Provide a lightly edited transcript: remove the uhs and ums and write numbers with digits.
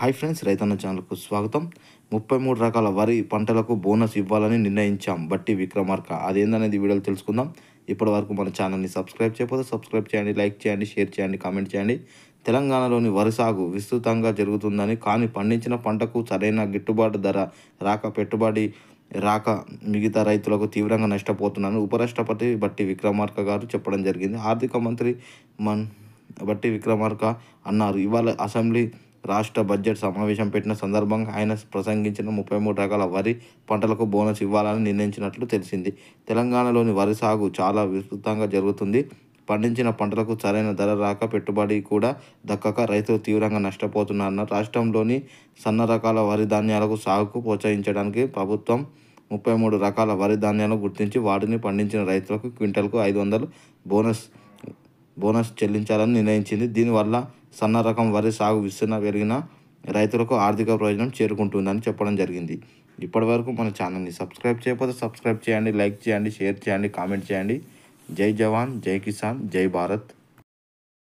Hi friends, రైతన్న ఛానల్కు స్వాగతం. 33 రకాల వరి పంటలకు బోనస్ ఇవ్వాలని నిర్ణయించాం బట్టి విక్రమార్క. అదేందనేది వీడియోలో తెలుసుకుందాం. ఇప్పటి వరకు మన ఛానల్ని సబ్స్క్రైబ్ చేయకపోతే సబ్స్క్రైబ్ చేయండి, లైక్ చేయండి, షేర్ చేయండి, కామెంట్ చేయండి. తెలంగాణలోని వరి సాగు విస్తృతంగా జరుగుతుందని, కానీ పండించిన పంటకు సరైన గిట్టుబాటు ధర రాక, పెట్టుబడి రాక మిగతా రైతులకు తీవ్రంగా నష్టపోతున్నారని ఉపరాష్ట్రపతి బట్టి విక్రమార్క గారు చెప్పడం జరిగింది. ఆర్థిక మంత్రి బట్టి విక్రమార్క అన్నారు. ఇవాళ అసెంబ్లీ రాష్ట్ర బడ్జెట్ సమావేశం పెట్టిన సందర్భంగా ఆయన ప్రసంగించిన 33 రకాల వరి పంటలకు బోనస్ ఇవ్వాలని నిర్ణయించినట్లు తెలిసింది. తెలంగాణలోని వరి సాగు చాలా విస్తృతంగా జరుగుతుంది. పండించిన పంటలకు సరైన ధర రాక, పెట్టుబడి కూడా దక్కక రైతులు తీవ్రంగా నష్టపోతున్నారన్నారు. రాష్ట్రంలోని సన్న రకాల వరి ధాన్యాలకు సాగుకు ప్రోత్సహించడానికి ప్రభుత్వం 33 రకాల వరి ధాన్యాలను గుర్తించి వాటిని పండించిన రైతులకు క్వింటాల్కు 500 బోనస్ చెల్లించాలని నిర్ణయించింది. దీనివల్ల సన్న రకం వరి సాగు విస్తరణ పెరిగిన రైతులకు ఆర్థిక ప్రయోజనం చేరుకుంటుందని చెప్పడం జరిగింది. ఇప్పటివరకు మన ఛానల్ని సబ్స్క్రైబ్ చేయకపోతే సబ్స్క్రైబ్ చేయండి, లైక్ చేయండి, షేర్ చేయండి, కామెంట్ చేయండి. జై జవాన్, జై కిసాన్, జై భారత్.